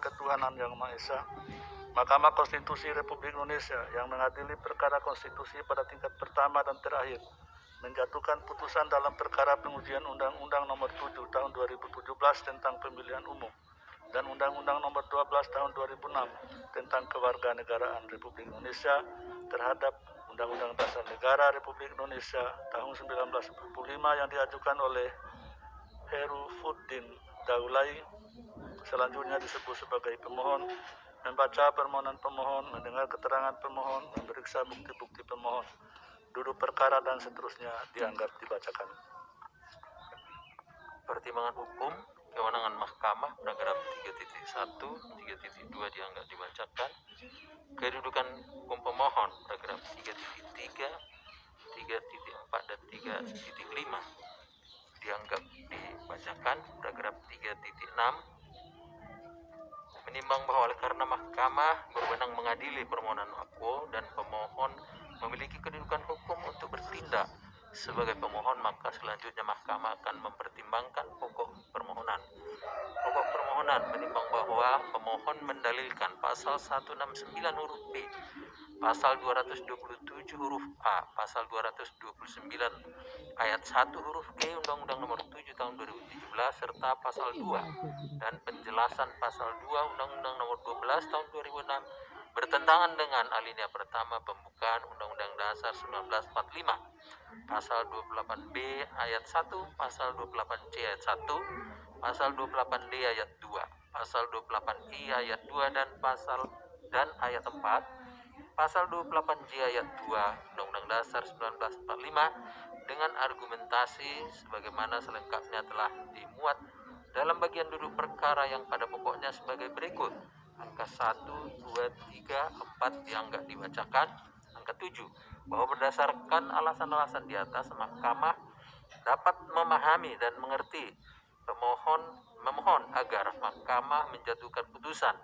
Ketuhanan Yang Maha Esa. Mahkamah Konstitusi Republik Indonesia yang mengadili perkara konstitusi pada tingkat pertama dan terakhir menjatuhkan putusan dalam perkara pengujian Undang-Undang Nomor 7 Tahun 2017 tentang Pemilihan Umum dan Undang-Undang Nomor 12 Tahun 2006 tentang Kewarganegaraan Republik Indonesia terhadap Undang-Undang Dasar Negara Republik Indonesia tahun 1945 yang diajukan oleh Herufuddin Daulay. Selanjutnya disebut sebagai pemohon, membaca permohonan pemohon, mendengar keterangan pemohon, memeriksa bukti-bukti pemohon, duduk perkara dan seterusnya dianggap dibacakan. Pertimbangan hukum, kewenangan mahkamah, paragraf 3.1, 3.2 dianggap dibacakan. Kedudukan hukum pemohon, paragraf 3.3, 3.4 dan 3.5 dianggap dibacakan. Paragraf 3.6 menimbang bahwa oleh karena mahkamah berwenang mengadili permohonan aku dan pemohon memiliki kedudukan hukum untuk bertindak sebagai pemohon, maka selanjutnya mahkamah akan mempertimbangkan pokok permohonan. Pokok permohonan menimbang bahwa pemohon mendalilkan pasal 169 huruf B, pasal 227 huruf A, pasal 229 ayat 1 huruf G Undang-Undang Nomor 7 Tahun 2017 serta pasal 2 dan penjelasan pasal 2 Undang-Undang Nomor 12 Tahun 2006 bertentangan dengan alinea pertama pembukaan Undang-Undang Dasar 1945, pasal 28B ayat 1, pasal 28C ayat 1, pasal 28D ayat 2, pasal 28I ayat 2 dan ayat 4, pasal 28J ayat 2 Undang-Undang Dasar 1945 dengan argumentasi sebagaimana selengkapnya telah dimuat dalam bagian duduk perkara yang pada pokoknya sebagai berikut. Angka 1, 2, 3, 4 dianggap dibacakan. Angka 7, bahwa berdasarkan alasan-alasan di atas, mahkamah dapat memahami dan mengerti memohon agar mahkamah menjatuhkan putusan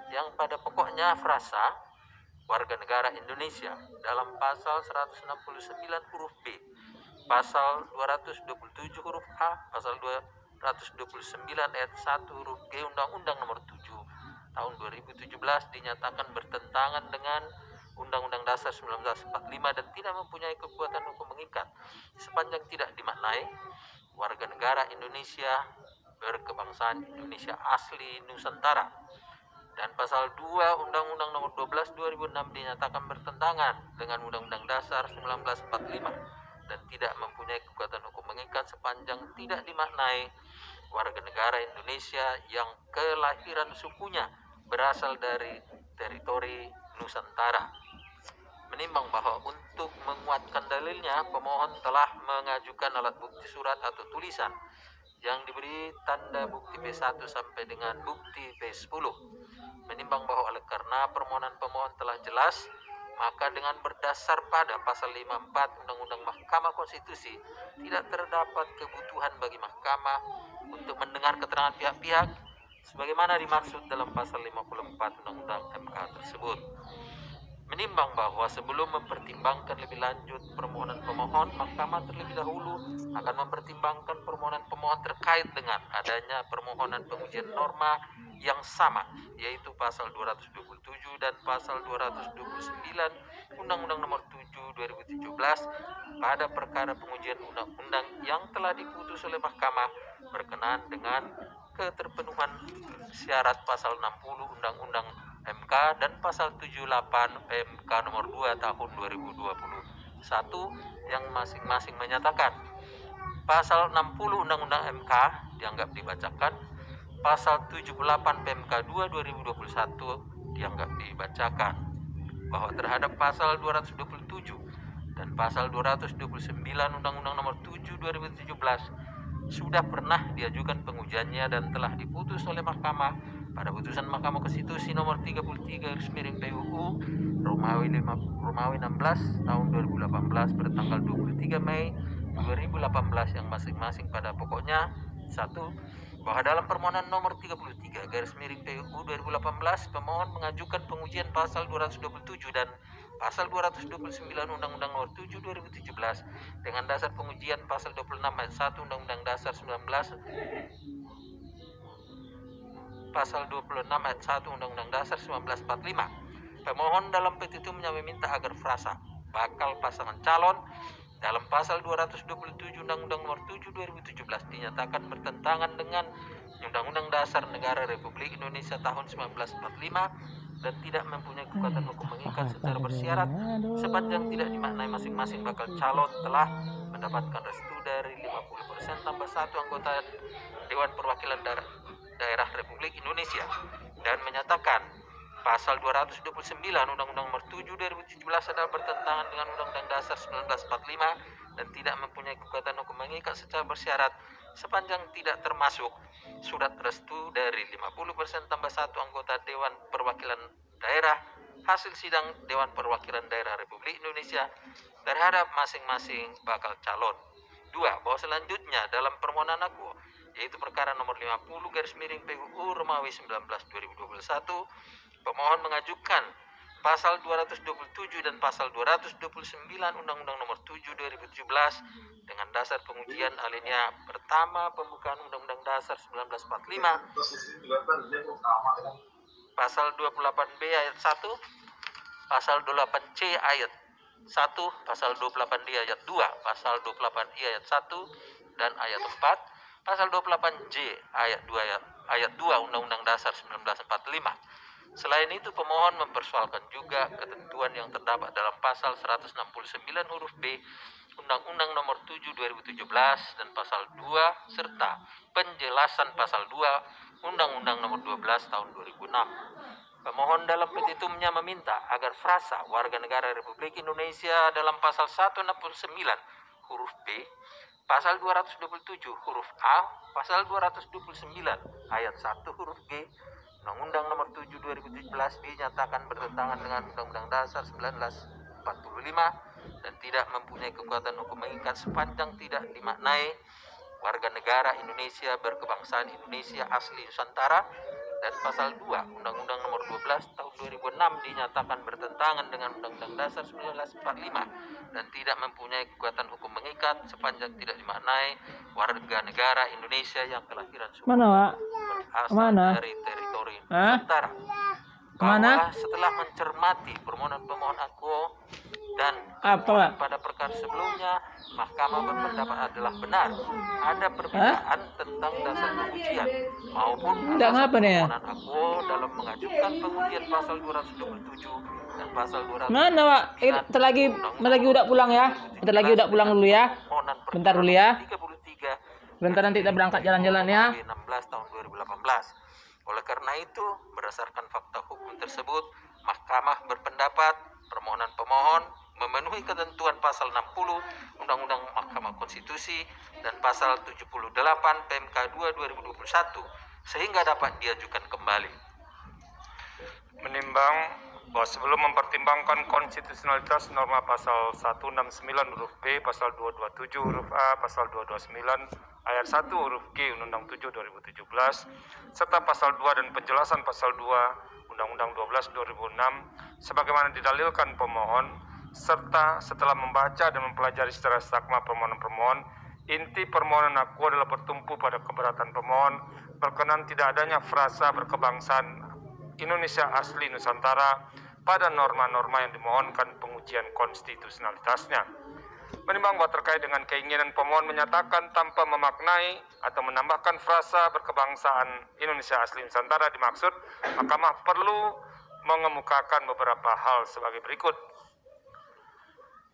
yang pada pokoknya frasa warga negara Indonesia dalam pasal 169 huruf B, pasal 227 huruf A, pasal 229 ayat 1 huruf G Undang-Undang Nomor 7 Tahun 2017 dinyatakan bertentangan dengan Undang-Undang Dasar 1945 dan tidak mempunyai kekuatan hukum mengikat sepanjang tidak dimaknai warga negara Indonesia berkebangsaan Indonesia asli Nusantara. Dan pasal 2 Undang-Undang Nomor 12 2006 dinyatakan bertentangan dengan Undang-Undang Dasar 1945 dan tidak mempunyai kekuatan hukum mengikat sepanjang tidak dimaknai warga negara Indonesia yang kelahiran sukunya berasal dari teritori Nusantara. Menimbang bahwa untuk menguatkan dalilnya, pemohon telah mengajukan alat bukti surat atau tulisan yang diberi tanda bukti B1 sampai dengan bukti B10. Menimbang bahwa oleh karena permohonan pemohon telah jelas, maka dengan berdasar pada pasal 54 Undang-Undang Mahkamah Konstitusi tidak terdapat kebutuhan bagi mahkamah untuk mendengar keterangan pihak-pihak sebagaimana dimaksud dalam pasal 54 Undang-Undang MK tersebut. Menimbang bahwa sebelum mempertimbangkan lebih lanjut permohonan pemohon, mahkamah terlebih dahulu akan mempertimbangkan permohonan pemohon terkait dengan adanya permohonan pengujian norma yang sama, yaitu pasal 227 dan pasal 229 Undang-Undang Nomor 7 2017 pada perkara pengujian undang-undang yang telah diputus oleh mahkamah berkenaan dengan keterpenuhan syarat pasal 60 Undang-Undang MK dan pasal 78 PMK nomor 2 tahun 2021 yang masing-masing menyatakan pasal 60 Undang-Undang MK dianggap dibacakan, pasal 78 PMK 2 2021 dianggap dibacakan, bahwa terhadap pasal 227 dan pasal 229 Undang-Undang Nomor 7 2017 sudah pernah diajukan pengujiannya dan telah diputus oleh mahkamah pada putusan Mahkamah Konstitusi nomor 33/PUU Romawi 16 tahun 2018 bertanggal 23 Mei 2018 yang masing-masing pada pokoknya 1. Bahwa dalam permohonan nomor 33/PUU 2018 pemohon mengajukan pengujian pasal 227 dan pasal 229 Undang-Undang Nomor 7 2017 dengan dasar pengujian pasal 26 ayat 1 Undang-Undang Dasar 1945 pasal 26 ayat 1 Undang-Undang Dasar 1945. Pemohon dalam petitumnya meminta agar frasa bakal pasangan calon dalam pasal 227 Undang-Undang Nomor 7 2017 dinyatakan bertentangan dengan Undang-Undang Dasar Negara Republik Indonesia tahun 1945 dan tidak mempunyai kekuatan hukum mengikat secara bersyarat sepanjang tidak dimaknai masing-masing bakal calon telah mendapatkan restu dari 50% tambah 1 anggota Dewan Perwakilan Daerah Republik Indonesia, dan menyatakan pasal 229 Undang-Undang Nomor 7 2017 adalah bertentangan dengan Undang-Undang Dasar 1945 dan tidak mempunyai kekuatan hukum mengikat secara bersyarat sepanjang tidak termasuk surat restu dari 50% tambah 1 anggota Dewan Perwakilan Daerah hasil sidang Dewan Perwakilan Daerah Republik Indonesia terhadap masing-masing bakal calon. 2. Bahwa selanjutnya dalam permohonan aku, yaitu perkara nomor 50/PUU Romawi 19/2021, pemohon mengajukan pasal 227 dan pasal 229 Undang-Undang Nomor 7 2017 dengan dasar pengujian alinea pertama pembukaan Undang-Undang Dasar 1945, pasal 28B ayat 1, pasal 28C ayat 1, pasal 28D ayat 2, pasal 28I ayat 1 dan ayat 4, pasal 28J ayat 2 Undang-Undang Dasar 1945. Selain itu, pemohon mempersoalkan juga ketentuan yang terdapat dalam pasal 169 huruf B Undang-Undang Nomor 7 2017 dan pasal 2 serta penjelasan pasal 2 Undang-Undang Nomor 12 tahun 2006. Pemohon dalam petitumnya meminta agar frasa warga negara Republik Indonesia dalam pasal 169 huruf B, pasal 227 huruf A, pasal 229 ayat 1 huruf G Undang-Undang Nomor 7 2017 dinyatakan bertentangan dengan Undang-Undang Dasar 1945 dan tidak mempunyai kekuatan hukum mengikat sepanjang tidak dimaknai warga negara Indonesia berkebangsaan Indonesia asli Nusantara, dan pasal 2 Undang-Undang Nomor 12 tahun 2006 dinyatakan bertentangan dengan Undang-Undang Dasar 1945 dan tidak mempunyai kekuatan hukum mengikat sepanjang tidak dimaknai warga negara Indonesia yang kelahiran berasal dari teritori Nusantara. Bahwa setelah mencermati permohonan pemohon aku dan pada perkara sebelumnya, Mahkamah berpendapat adalah benar ada perbedaan tentang dasar pengujian maupun alasan permohonan aku dalam mengajukan pengujian pasal 227 dan pasal 200. Mana Pak? Bentar lagi udah pulang ya. Bentar lagi udah pulang dulu ya. Bentar dulu ya. 33 Bentar nanti kita berangkat jalan-jalan ya. 16 tahun 2018. Oleh karena itu, berdasarkan fakta hukum tersebut, Mahkamah berpendapat permohonan pemohon memenuhi ketentuan pasal 60 Undang-Undang Mahkamah Konstitusi dan pasal 78 PMK 2 2021 sehingga dapat diajukan kembali. Menimbang bahwa sebelum mempertimbangkan konstitusionalitas norma pasal 169 huruf B, pasal 227 huruf A, pasal 229 ayat 1 huruf G Undang-Undang 7 2017 serta pasal 2 dan penjelasan pasal 2 Undang-Undang 12 2006 sebagaimana didalilkan pemohon, serta setelah membaca dan mempelajari secara saksama permohonan pemohon, inti permohonan aku adalah bertumpu pada keberatan pemohon berkenan tidak adanya frasa berkebangsaan Indonesia asli Nusantara pada norma-norma yang dimohonkan pengujian konstitusionalitasnya. Menimbang bahwa terkait dengan keinginan pemohon menyatakan tanpa memaknai atau menambahkan frasa berkebangsaan Indonesia asli Nusantara dimaksud, Mahkamah perlu mengemukakan beberapa hal sebagai berikut.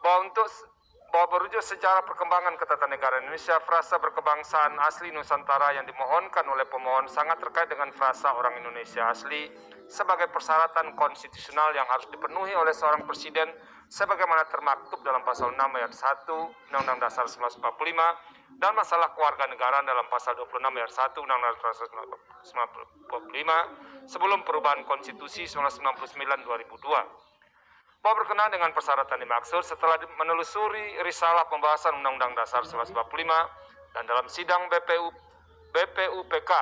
Bahwa berujuk sejarah perkembangan ketatanegaraan Indonesia, frasa berkebangsaan asli Nusantara yang dimohonkan oleh pemohon sangat terkait dengan frasa orang Indonesia asli sebagai persyaratan konstitusional yang harus dipenuhi oleh seorang presiden sebagaimana termaktub dalam pasal 6 ayat 1 Undang-Undang Dasar 1945 dan masalah kewarganegaraan dalam pasal 26 ayat 1 Undang-Undang Dasar 1945 sebelum perubahan konstitusi 1999-2002. Bahwa berkenaan dengan persyaratan dimaksud setelah menelusuri risalah pembahasan Undang-Undang Dasar 1945 dan dalam sidang BPUPK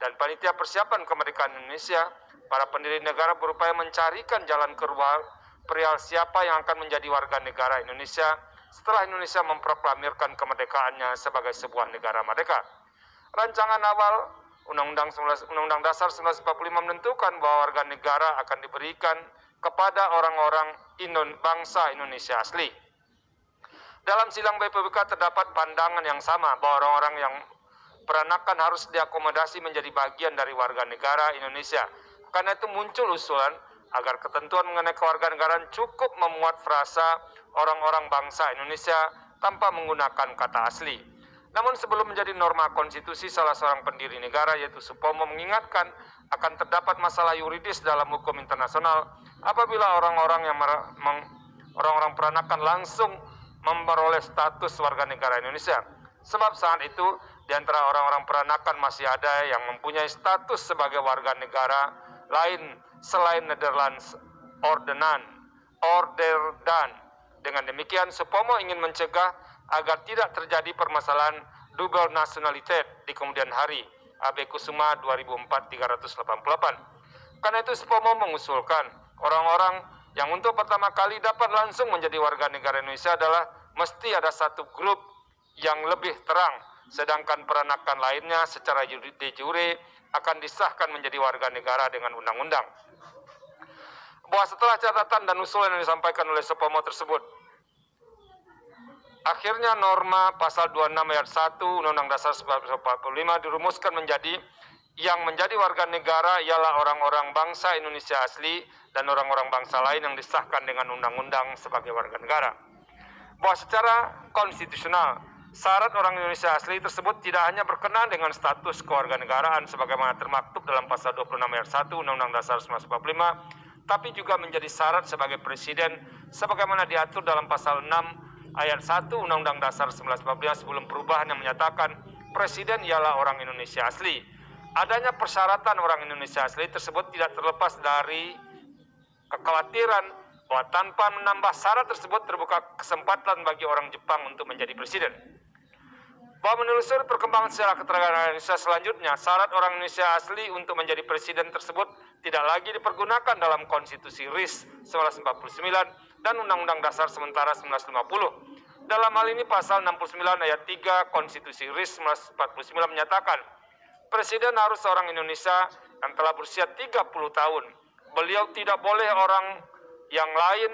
dan Panitia Persiapan Kemerdekaan Indonesia, para pendiri negara berupaya mencarikan jalan keluar perihal siapa yang akan menjadi warga negara Indonesia setelah Indonesia memproklamirkan kemerdekaannya sebagai sebuah negara merdeka. Rancangan awal Undang-Undang Dasar 1945 menentukan bahwa warga negara akan diberikan kepada orang-orang bangsa Indonesia asli. Dalam silang BPUPK terdapat pandangan yang sama bahwa orang-orang yang peranakan harus diakomodasi menjadi bagian dari warga negara Indonesia. Karena itu muncul usulan agar ketentuan mengenai kewarganegaraan cukup memuat frasa orang-orang bangsa Indonesia tanpa menggunakan kata asli. Namun sebelum menjadi norma konstitusi, salah seorang pendiri negara yaitu Supomo mengingatkan akan terdapat masalah yuridis dalam hukum internasional apabila orang-orang peranakan langsung memperoleh status warga negara Indonesia. Sebab saat itu di antara orang-orang peranakan masih ada yang mempunyai status sebagai warga negara lain selain Netherlands Ordenan. Dengan demikian, Supomo ingin mencegah agar tidak terjadi permasalahan double nationalitas di kemudian hari. AB Kusuma 2004-388. Karena itu Supomo mengusulkan orang-orang yang untuk pertama kali dapat langsung menjadi warga negara Indonesia adalah mesti ada satu grup yang lebih terang, sedangkan peranakan lainnya secara de jure akan disahkan menjadi warga negara dengan undang-undang. Bahwa setelah catatan dan usulan yang disampaikan oleh Supomo tersebut, akhirnya norma pasal 26 ayat 1 Undang-Undang Dasar 1945 dirumuskan menjadi yang menjadi warga negara ialah orang-orang bangsa Indonesia asli dan orang-orang bangsa lain yang disahkan dengan undang-undang sebagai warga negara. Bahwa secara konstitusional, syarat orang Indonesia asli tersebut tidak hanya berkenaan dengan status kewarganegaraan sebagaimana termaktub dalam pasal 26 ayat 1 Undang-Undang Dasar 1945, tapi juga menjadi syarat sebagai presiden sebagaimana diatur dalam pasal 6 ayat 1 Undang-Undang Dasar 1945 sebelum perubahan yang menyatakan presiden ialah orang Indonesia asli. Adanya persyaratan orang Indonesia asli tersebut tidak terlepas dari kekhawatiran bahwa tanpa menambah syarat tersebut terbuka kesempatan bagi orang Jepang untuk menjadi presiden. Bahwa menelusuri perkembangan sejarah keteragaian Indonesia selanjutnya, syarat orang Indonesia asli untuk menjadi presiden tersebut tidak lagi dipergunakan dalam Konstitusi RIS 1949 dan Undang-Undang Dasar Sementara 1950. Dalam hal ini pasal 69 ayat 3 Konstitusi RIS 1949 menyatakan, presiden harus seorang Indonesia yang telah berusia 30 tahun. Beliau tidak boleh orang yang lain,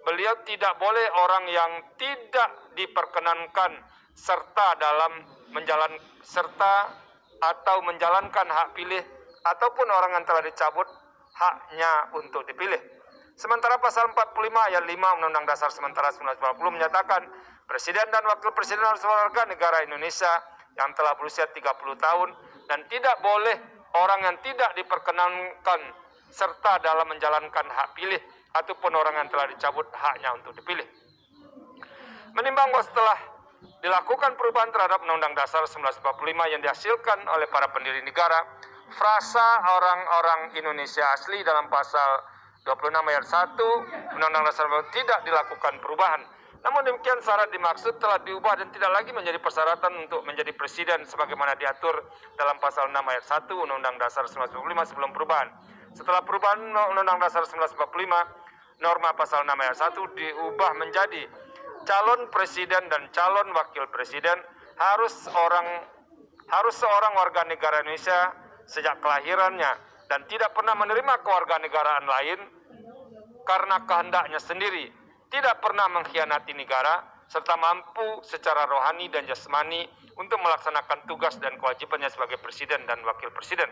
beliau tidak boleh orang yang tidak diperkenankan serta menjalankan hak pilih ataupun orang yang telah dicabut haknya untuk dipilih. Sementara pasal 45 ayat 5 Undang-Undang Dasar Sementara 1940 menyatakan presiden dan wakil presiden harus warga negara Indonesia yang telah berusia 30 tahun dan tidak boleh orang yang tidak diperkenankan serta dalam menjalankan hak pilih ataupun orang yang telah dicabut haknya untuk dipilih. Menimbang bahwa setelah dilakukan perubahan terhadap Undang-Undang Dasar 1945 yang dihasilkan oleh para pendiri negara, frasa orang-orang Indonesia asli dalam pasal 26 ayat 1 Undang-Undang Dasar tidak dilakukan perubahan. Namun demikian syarat dimaksud telah diubah dan tidak lagi menjadi persyaratan untuk menjadi presiden sebagaimana diatur dalam pasal 6 ayat 1 Undang-Undang Dasar 1945 sebelum perubahan. Setelah perubahan Undang-Undang Dasar 1945, norma pasal 6 ayat 1 diubah menjadi calon presiden dan calon wakil presiden harus seorang warga negara Indonesia sejak kelahirannya dan tidak pernah menerima kewarganegaraan lain karena kehendaknya sendiri, tidak pernah mengkhianati negara, serta mampu secara rohani dan jasmani untuk melaksanakan tugas dan kewajibannya sebagai presiden dan wakil presiden.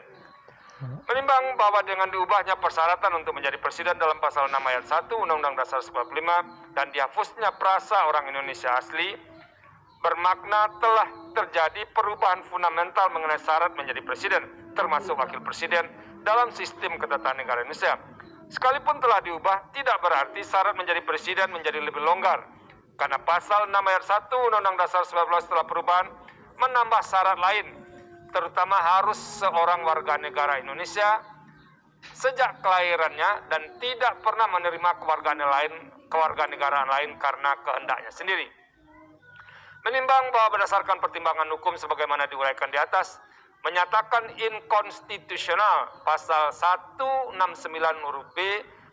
Menimbang bahwa dengan diubahnya persyaratan untuk menjadi presiden dalam pasal 6 ayat 1 Undang-Undang Dasar 1945 dan dihapusnya frasa orang Indonesia asli, bermakna telah terjadi perubahan fundamental mengenai syarat menjadi presiden, termasuk wakil presiden dalam sistem ketatanegaraan Indonesia. Sekalipun telah diubah, tidak berarti syarat menjadi presiden menjadi lebih longgar, karena pasal 6 ayat 1 Undang-Undang Dasar 1945 setelah perubahan menambah syarat lain, terutama harus seorang warga negara Indonesia sejak kelahirannya dan tidak pernah menerima kewarganegaraan lain karena kehendaknya sendiri. Menimbang bahwa berdasarkan pertimbangan hukum sebagaimana diuraikan di atas, menyatakan inkonstitusional pasal 169 huruf B,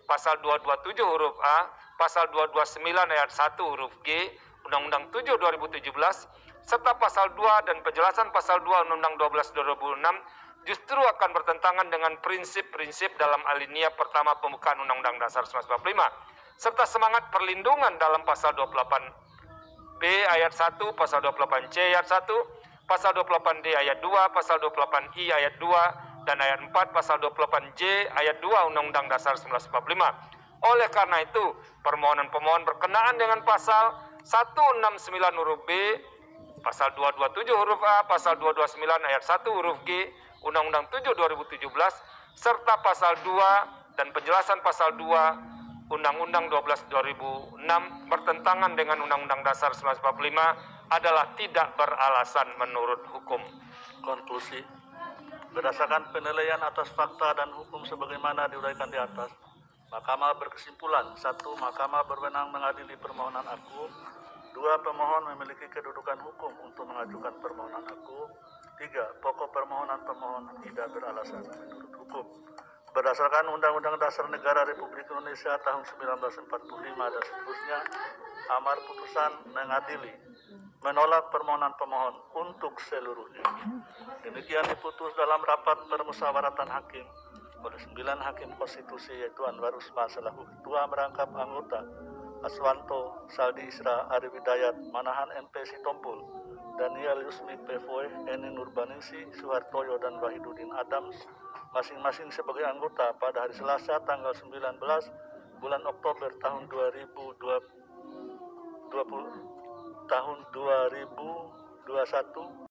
pasal 227 huruf A, pasal 229 ayat 1 huruf G, Undang-Undang 7 2017, serta pasal 2 dan penjelasan pasal 2 Undang-Undang 12 2006 justru akan bertentangan dengan prinsip-prinsip dalam alinea pertama pembukaan Undang-Undang Dasar 1945 serta semangat perlindungan dalam pasal 28B ayat 1, pasal 28C ayat 1, pasal 28D ayat 2, pasal 28I ayat 2, dan ayat 4 pasal 28J ayat 2 Undang-Undang Dasar 1945. Oleh karena itu, permohonan pemohon berkenaan dengan pasal 169 huruf B, pasal 227 huruf A, pasal 229 ayat 1 huruf G, Undang-Undang 7 2017, serta pasal 2 dan penjelasan pasal 2 Undang-Undang 12 2006 bertentangan dengan Undang-Undang Dasar 1945 adalah tidak beralasan menurut hukum. Konklusi, berdasarkan penilaian atas fakta dan hukum sebagaimana diuraikan di atas, Mahkamah berkesimpulan: 1. Mahkamah berwenang mengadili permohonan aku. 2. Pemohon memiliki kedudukan hukum untuk mengajukan permohonan aku. 3. Pokok permohonan pemohon tidak beralasan menurut hukum. Berdasarkan Undang-Undang Dasar Negara Republik Indonesia tahun 1945 dan seterusnya, amar putusan mengadili menolak permohonan pemohon untuk seluruhnya. Demikian diputus dalam rapat permusyawaratan hakim oleh 9 hakim konstitusi, yaitu Anwar Usman selaku ketua, merangkap anggota Aswanto, Saldi Isra, Ari Widayat, Manahan MP Sitompul, Daniel Yusmi Pevoy, Eni Nurbaningsi, Suhartoyo, dan Wahidudin Adams, masing-masing sebagai anggota pada hari Selasa tanggal 19 bulan Oktober tahun 2021